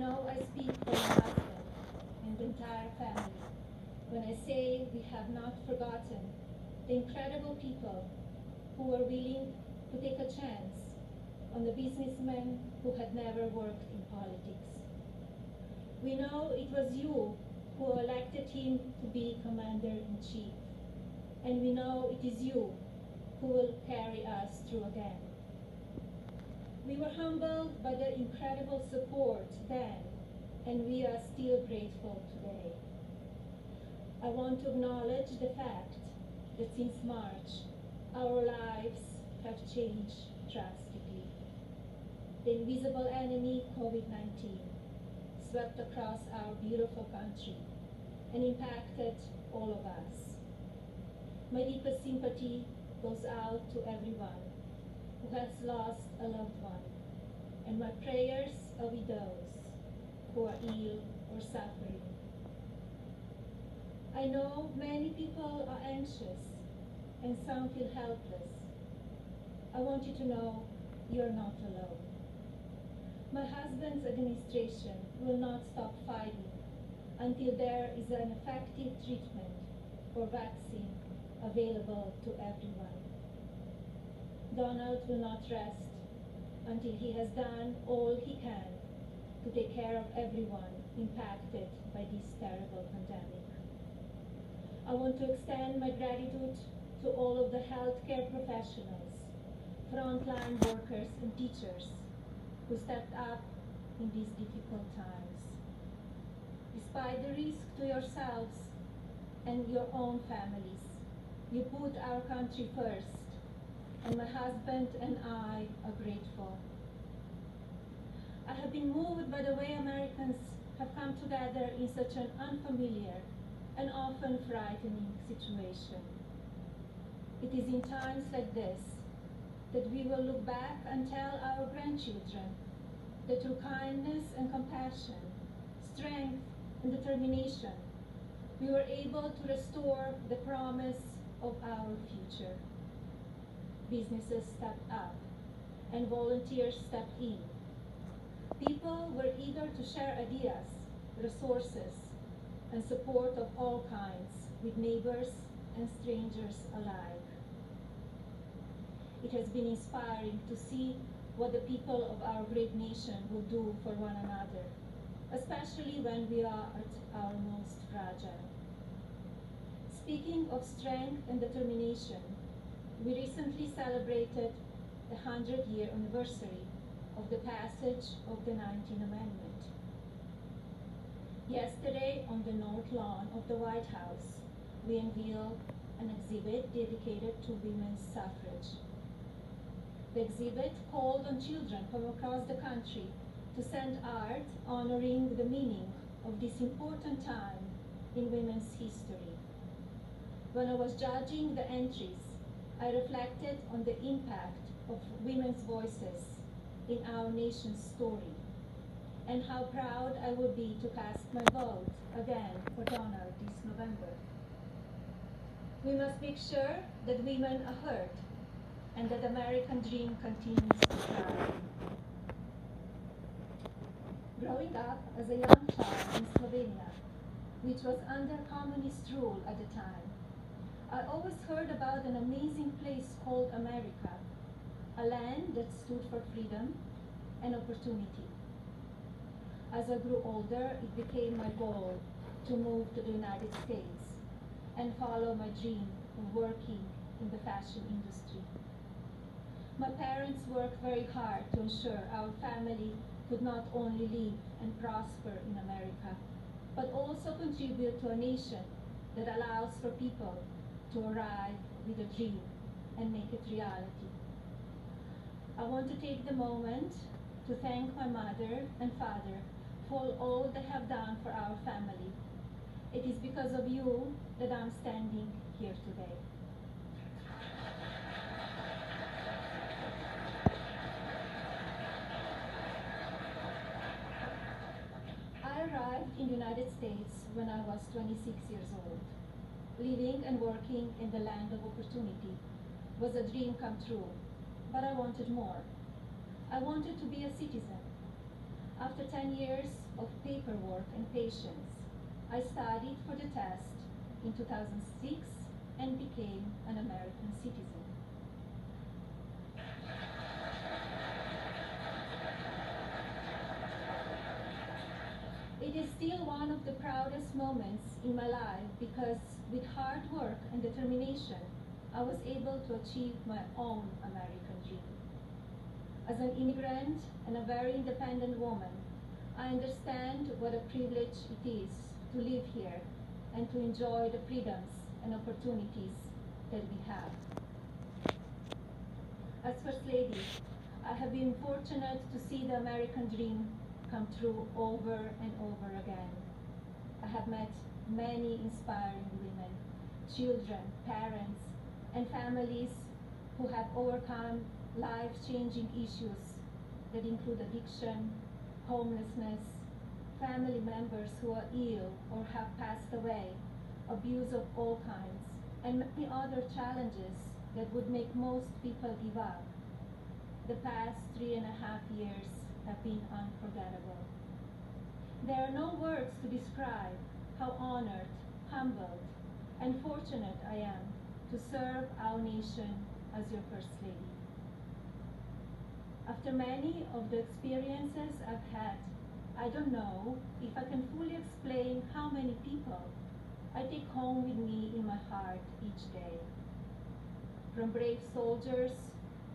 know I speak for my husband and the entire family when I say we have not forgotten the incredible people who were willing to take a chance on the businessmen who had never worked in politics. We know it was you who elected him to be commander-in-chief, and we know it is you who will carry us through again. We were humbled by the incredible support then, and we are still grateful today. I want to acknowledge the fact that since March, our lives have changed drastically. The invisible enemy, COVID-19, swept across our beautiful country and impacted all of us. My deepest sympathy goes out to everyone who has lost a loved one, and my prayers are with those who are ill or suffering. I know many people are anxious and some feel helpless. I want you to know you're not alone. My husband's administration will not stop fighting until there is an effective treatment or vaccine available to everyone. Donald will not rest until he has done all he can to take care of everyone impacted by this terrible pandemic. I want to extend my gratitude to all of the healthcare professionals, frontline workers and teachers who stepped up in these difficult times. Despite the risk to yourselves and your own families, you put our country first, and my husband and I are grateful. I have been moved by the way Americans have come together in such an unfamiliar and often frightening situation. It is in times like this that we will look back and tell our grandchildren that through kindness and compassion, strength and determination, we were able to restore the promise of our future. Businesses stepped up and volunteers stepped in. People were eager to share ideas, resources, and support of all kinds with neighbors and strangers alike. It has been inspiring to see what the people of our great nation will do for one another, especially when we are at our most fragile. Speaking of strength and determination, we recently celebrated the 100-year anniversary of the passage of the 19th Amendment. Yesterday, on the North Lawn of the White House, we unveiled an exhibit dedicated to women's suffrage. The exhibit called on children from across the country to send art honoring the meaning of this important time in women's history. When I was judging the entries, I reflected on the impact of women's voices in our nation's story, and how proud I would be to cast my vote again for Donald this November. We must make sure that women are heard and that the American dream continues to thrive. Growing up as a young child in Slovenia, which was under communist rule at the time, I always heard about an amazing place called America, a land that stood for freedom and opportunity. As I grew older, it became my goal to move to the United States and follow my dream of working in the fashion industry. My parents worked very hard to ensure our family could not only live and prosper in America, but also contribute to a nation that allows for people to arrive with a dream and make it reality. I want to take the moment to thank my mother and father for all they have done for our family. It is because of you that I'm standing here today. I arrived in the United States when I was 26 years old. Living and working in the land of opportunity was a dream come true, but I wanted more. I wanted to be a citizen. After 10 years of paperwork and patience, I studied for the test in 2006 and became an American citizen. It is still one of the proudest moments in my life because with hard work and determination, I was able to achieve my own American dream. As an immigrant and a very independent woman, I understand what a privilege it is to live here and to enjoy the freedoms and opportunities that we have. As First Lady, I have been fortunate to see the American dream come true over and over again. I have met many inspiring women, children, parents, and families who have overcome life-changing issues that include addiction, homelessness, family members who are ill or have passed away, abuse of all kinds, and many other challenges that would make most people give up. The past 3.5 years have been unforgettable. There are no words to describe how honored, humbled, and fortunate I am to serve our nation as your First Lady. After many of the experiences I've had, I don't know if I can fully explain how many people I take home with me in my heart each day. From brave soldiers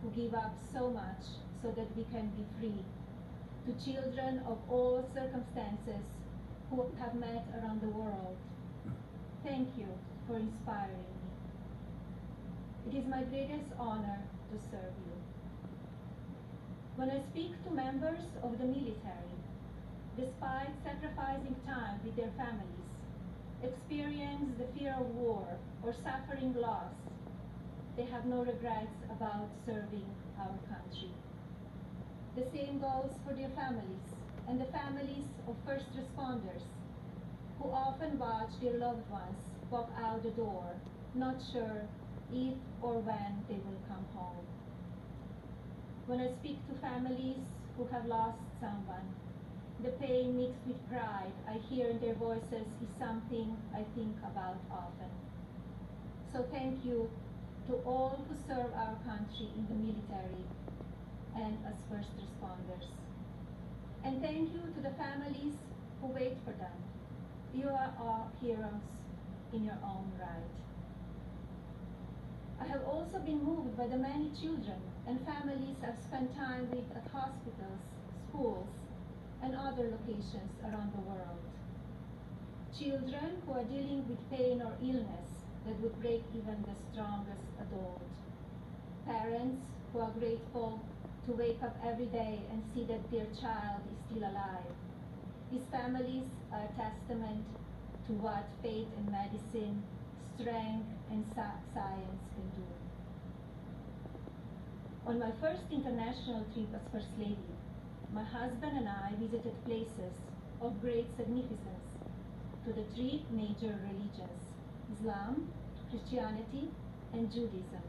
who give up so much so that we can be free, to children of all circumstances who have met around the world. Thank you for inspiring me. It is my greatest honor to serve you. When I speak to members of the military, despite sacrificing time with their families, experience the fear of war or suffering loss, they have no regrets about serving our country. The same goes for their families and the families of first responders who often watch their loved ones walk out the door, not sure if or when they will come home. When I speak to families who have lost someone, the pain mixed with pride I hear in their voices is something I think about often. So thank you to all who serve our country in the military and as first responders. And thank you to the families who wait for them. You are all heroes in your own right. I have also been moved by the many children and families I've spent time with at hospitals, schools, and other locations around the world. Children who are dealing with pain or illness that would break even the strongest adult. Parents who are grateful to wake up every day and see that their child is still alive. These families are a testament to what faith and medicine, strength and science can do. On my first international trip as First Lady, my husband and I visited places of great significance to the three major religions: Islam, Christianity, and Judaism.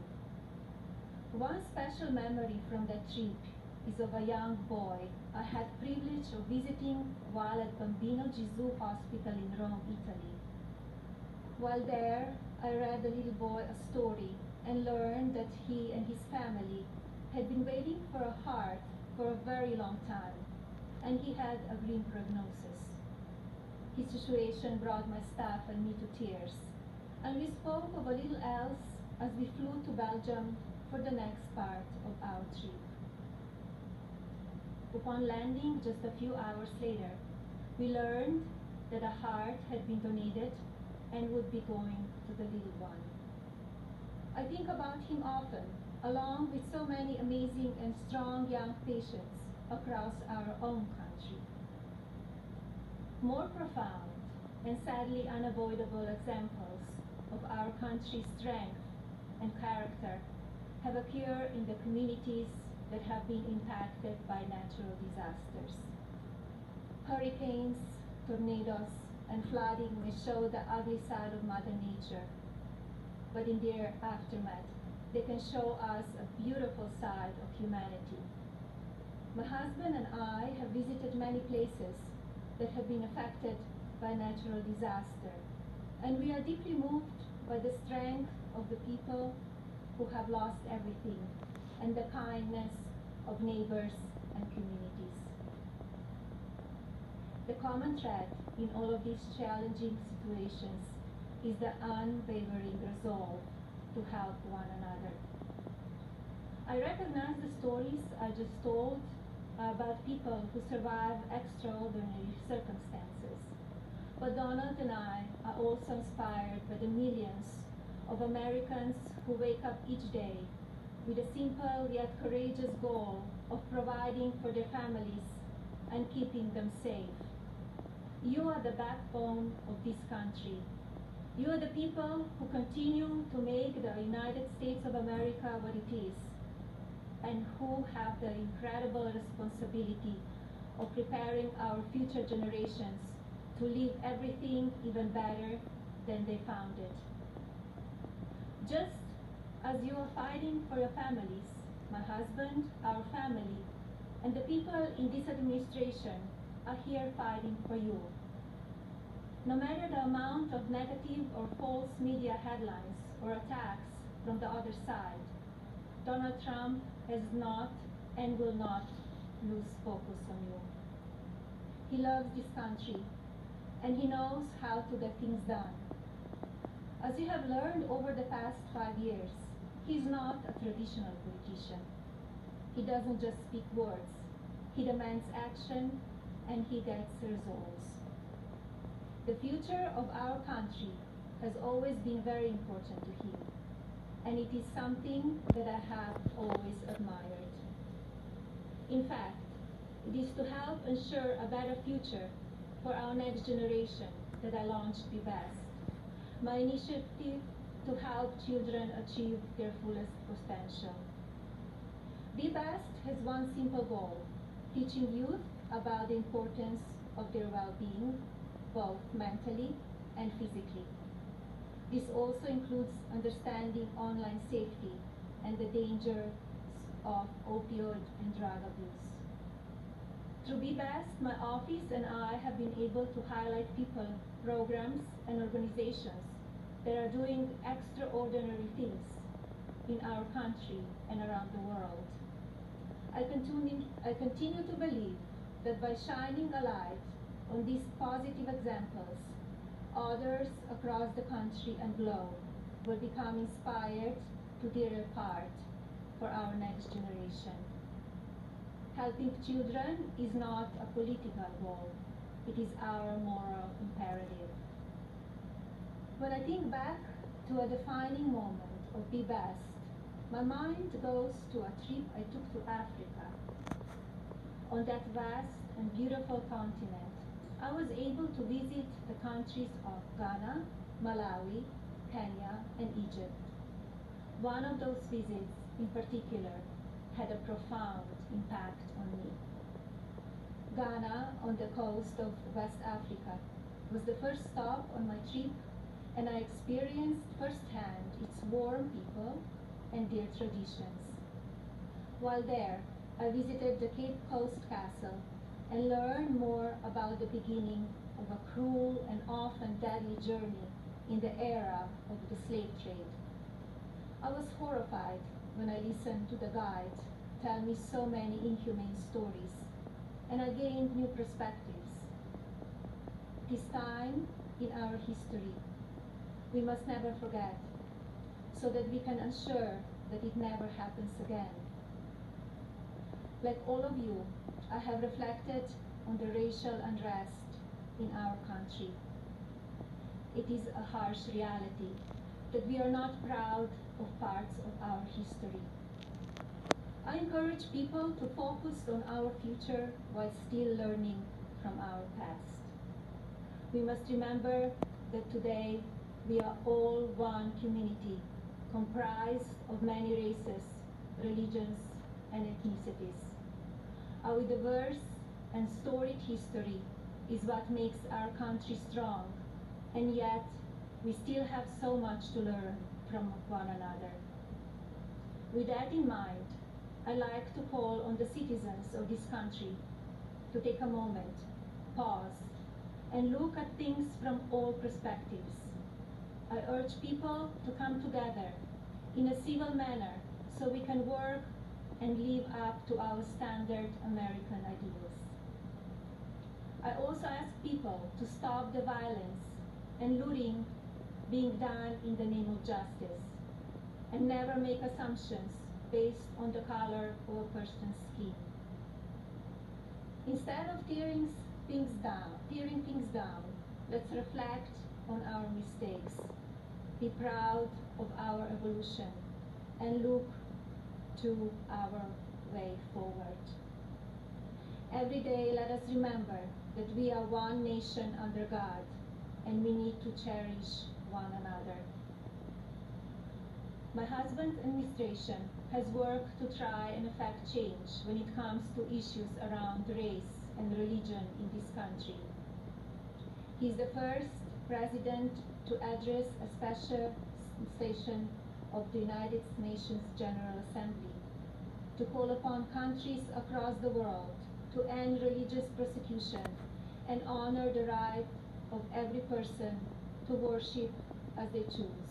One special memory from that trip is of a young boy I had privilege of visiting while at Bambino Gesù Hospital in Rome, Italy. While there, I read the little boy a story and learned that he and his family had been waiting for a heart for a very long time, and he had a grim prognosis. His situation brought my staff and me to tears, and we spoke of a little else as we flew to Belgium for the next part of our trip. Upon landing just a few hours later, we learned that a heart had been donated and would be going to the little one. I think about him often, along with so many amazing and strong young patients across our own country. More profound and sadly unavoidable examples of our country's strength and character have occurred in the communities that have been impacted by natural disasters. Hurricanes, tornadoes, and flooding may show the ugly side of Mother Nature, but in their aftermath, they can show us a beautiful side of humanity. My husband and I have visited many places that have been affected by natural disaster. And we are deeply moved by the strength of the people who have lost everything and the kindness of neighbors and communities. The common thread in all of these challenging situations is the unwavering resolve to help one another. I recognize the stories I just told about people who survive extraordinary circumstances. But Donald and I are also inspired by the millions of Americans who wake up each day with a simple yet courageous goal of providing for their families and keeping them safe. You are the backbone of this country. You are the people who continue to make the United States of America what it is, and who have the incredible responsibility of preparing our future generations to leave everything even better than they found it. Just as you are fighting for your families, my husband, our family, and the people in this administration are here fighting for you. No matter the amount of negative or false media headlines or attacks from the other side, Donald Trump has not and will not lose focus on you. He loves this country, and he knows how to get things done. As you have learned over the past 5 years, he's not a traditional politician. He doesn't just speak words. He demands action, and he gets results. The future of our country has always been very important to him, and it is something that I have always admired. In fact, it is to help ensure a better future for our next generation that I launched Be Best, my initiative to help children achieve their fullest potential. Be Best has one simple goal: teaching youth about the importance of their well-being, both mentally and physically. This also includes understanding online safety and the dangers of opioid and drug abuse. Through Be Best, my office and I have been able to highlight people, programs, and organizations that are doing extraordinary things in our country and around the world. I continue to believe that by shining a light on these positive examples, others across the country and globe will become inspired to do their part for our next generation. Helping children is not a political goal. It is our moral imperative. When I think back to a defining moment of Be Best, my mind goes to a trip I took to Africa. On that vast and beautiful continent, I was able to visit the countries of Ghana, Malawi, Kenya, and Egypt. One of those visits, in particular, had a profound impact on me. Ghana, on the coast of West Africa, was the first stop on my trip, and I experienced firsthand its warm people and their traditions. While there, I visited the Cape Coast Castle and learned more about the beginning of a cruel and often deadly journey in the era of the slave trade. I was horrified when I listened to the guide tell me so many inhumane stories, and I gained new perspectives. This time in our history, we must never forget, so that we can ensure that it never happens again. Like all of you, I have reflected on the racial unrest in our country. It is a harsh reality that we are not proud of parts of our history. I encourage people to focus on our future while still learning from our past. We must remember that today we are all one community, comprised of many races, religions, and ethnicities. Our diverse and storied history is what makes our country strong, and yet we still have so much to learn from one another. With that in mind, I like to call on the citizens of this country to take a moment, pause, and look at things from all perspectives. I urge people to come together in a civil manner so we can work and live up to our standard American ideals. I also ask people to stop the violence and looting being done in the name of justice, and never make assumptions based on the color of a person's skin. Instead of tearing things down, let's reflect on our mistakes, be proud of our evolution, and look to our way forward. Every day, let us remember that we are one nation under God, and we need to cherish one another. My husband's administration has worked to try and effect change when it comes to issues around race and religion in this country. He is the first president to address a special session of the United Nations General Assembly to call upon countries across the world to end religious persecution and honor the right of every person to worship as they choose.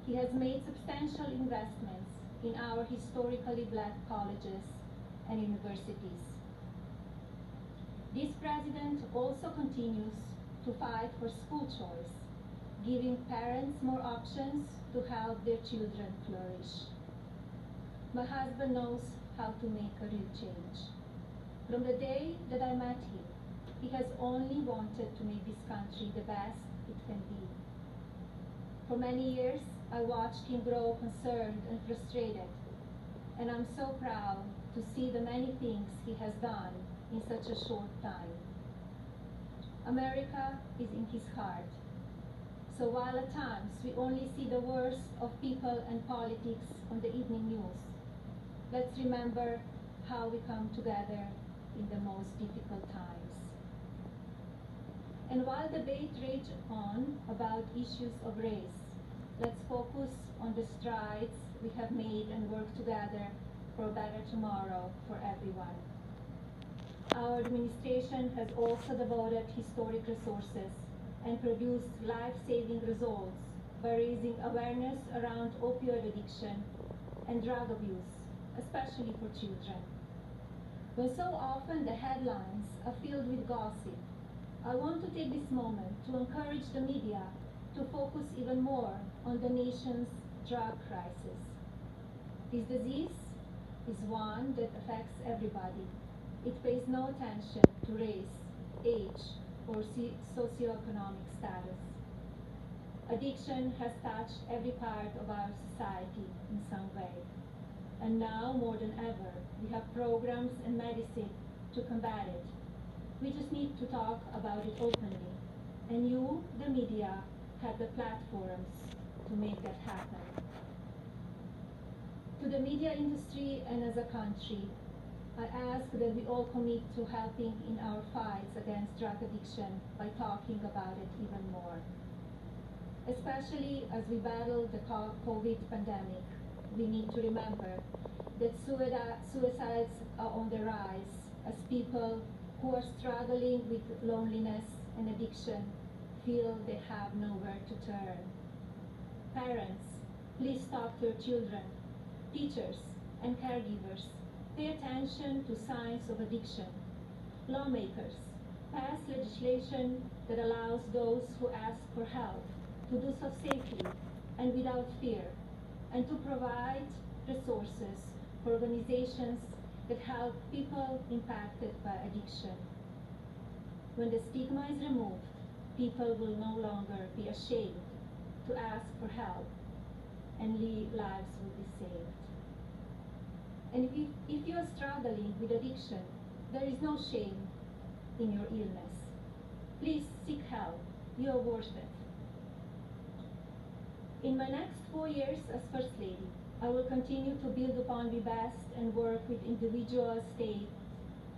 He has made substantial investments in our historically black colleges and universities. This president also continues to fight for school choice, giving parents more options to help their children flourish. My husband knows how to make a real change. From the day that I met him, he has only wanted to make this country the best it can be. For many years, I watched him grow concerned and frustrated, and I'm so proud to see the many things he has done in such a short time. America is in his heart. So while at times we only see the worst of people and politics on the evening news, let's remember how we come together in the most difficult times. And while debate rages on about issues of race, let's focus on the strides we have made and work together for a better tomorrow for everyone. Our administration has also devoted historic resources and produced life-saving results by raising awareness around opioid addiction and drug abuse, especially for children. When so often the headlines are filled with gossip, I want to take this moment to encourage the media to focus even more on the nation's drug crisis. This disease is one that affects everybody. It pays no attention to race, age, or socioeconomic status. Addiction has touched every part of our society in some way. And now, more than ever, we have programs and medicine to combat it. We just need to talk about it openly. And you, the media, have the platforms to make that happen. To the media industry and as a country, I ask that we all commit to helping in our fights against drug addiction by talking about it even more. Especially as we battle the COVID pandemic, we need to remember that suicides are on the rise as people who are struggling with loneliness and addiction feel they have nowhere to turn. Parents, please talk to your children. Teachers and caregivers, pay attention to signs of addiction. Lawmakers, pass legislation that allows those who ask for help to do so safely and without fear, and to provide resources for organizations that help people impacted by addiction. When the stigma is removed, people will no longer be ashamed to ask for help, and lives will be saved. And if you are struggling with addiction, there is no shame in your illness. Please seek help. You are worth it. In my next 4 years as First Lady, I will continue to build upon the best and work with individual states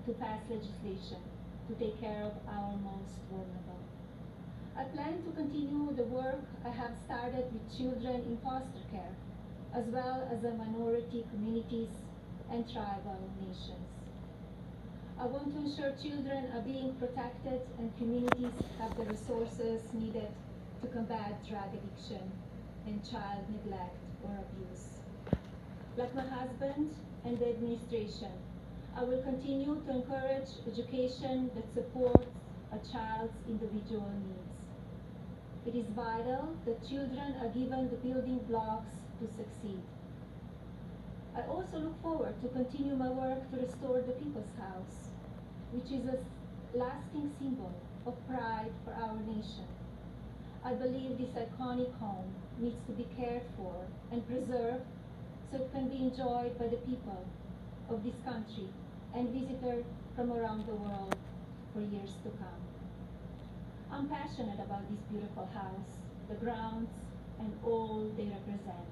to pass legislation to take care of our most vulnerable. I plan to continue the work I have started with children in foster care, as well as the minority communities and tribal nations. I want to ensure children are being protected and communities have the resources needed to combat drug addiction and child neglect or abuse. Like my husband and the administration, I will continue to encourage education that supports a child's individual needs. It is vital that children are given the building blocks to succeed. I also look forward to continue my work to restore the People's House, which is a lasting symbol of pride for our nation. I believe this iconic home needs to be cared for and preserved so it can be enjoyed by the people of this country and visitors from around the world for years to come. I'm passionate about this beautiful house, the grounds, and all they represent.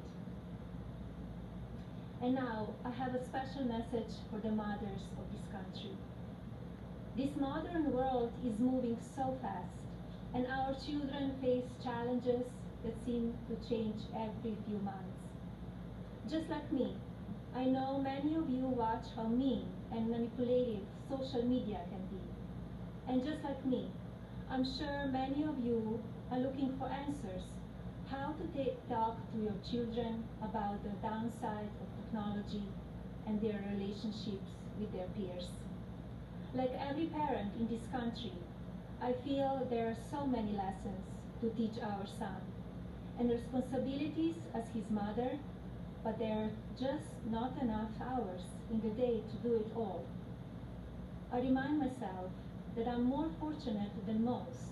And now, I have a special message for the mothers of this country. This modern world is moving so fast, and our children face challenges that seem to change every few months. Just like me, I know many of you watch how mean and manipulative social media can be. And just like me, I'm sure many of you are looking for answers how to talk to your children about the downside of technology and their relationships with their peers. Like every parent in this country, I feel there are so many lessons to teach our son and responsibilities as his mother, but there are just not enough hours in the day to do it all. I remind myself that I'm more fortunate than most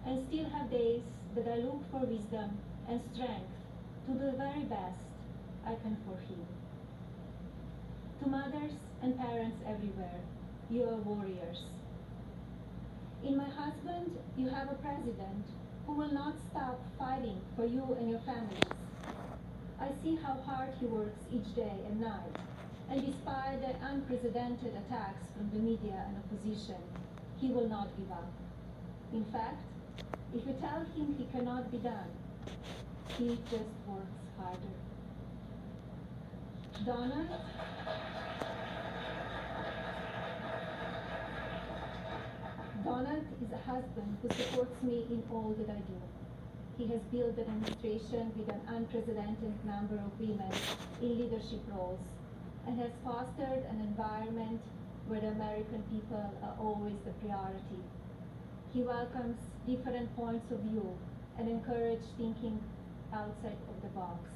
and still have days that I look for wisdom and strength to do the very best I can for him. To mothers and parents everywhere, you are warriors. In my husband, you have a president who will not stop fighting for you and your families. I see how hard he works each day and night, and despite the unprecedented attacks from the media and opposition, he will not give up. In fact, if you tell him he cannot be done, he just works harder. Donald is a husband who supports me in all that I do. He has built an administration with an unprecedented number of women in leadership roles and has fostered an environment where the American people are always the priority. He welcomes different points of view and encourages thinking outside of the box.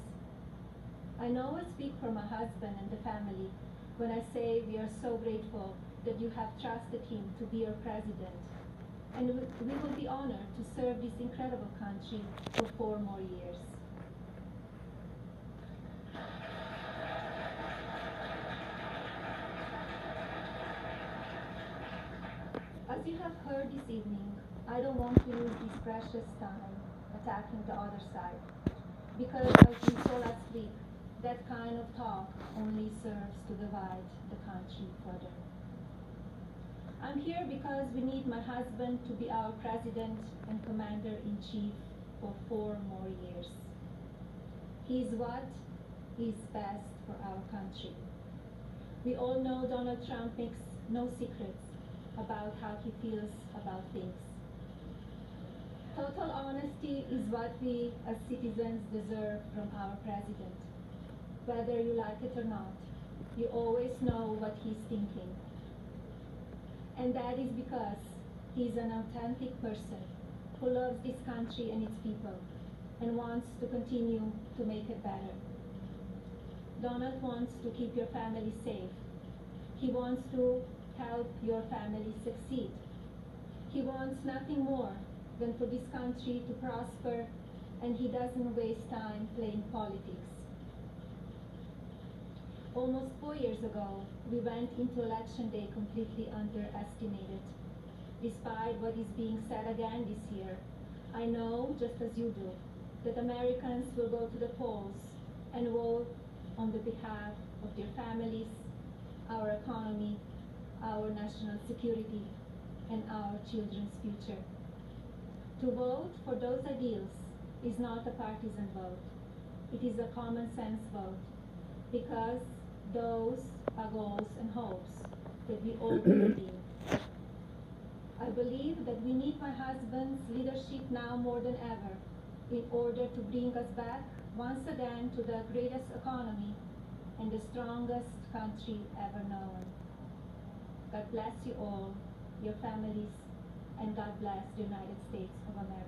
I know I speak for my husband and the family when I say we are so grateful that you have trusted him to be your president, and we will be honored to serve this incredible country for 4 more years. As you have heard this evening, I don't want to use this precious time attacking the other side, because as we saw last week, that kind of talk only serves to divide the country further. I'm here because we need my husband to be our president and commander-in-chief for 4 more years. He is what is best for our country. We all know Donald Trump makes no secrets about how he feels about things. Total honesty is what we as citizens deserve from our president. Whether you like it or not, you always know what he's thinking. And that is because he's an authentic person who loves this country and its people and wants to continue to make it better. Donald wants to keep your family safe. He wants to help your family succeed. He wants nothing more than for this country to prosper, and he doesn't waste time playing politics. Almost 4 years ago, we went into election day completely underestimated. Despite what is being said again this year, I know, just as you do, that Americans will go to the polls and vote on the behalf of their families, our economy, our national security, and our children's future. To vote for those ideals is not a partisan vote. It is a common sense vote, because those are goals and hopes that we all believe. I believe that we need my husband's leadership now more than ever in order to bring us back once again to the greatest economy and the strongest country ever known. God bless you all, your families, and God bless the United States of America.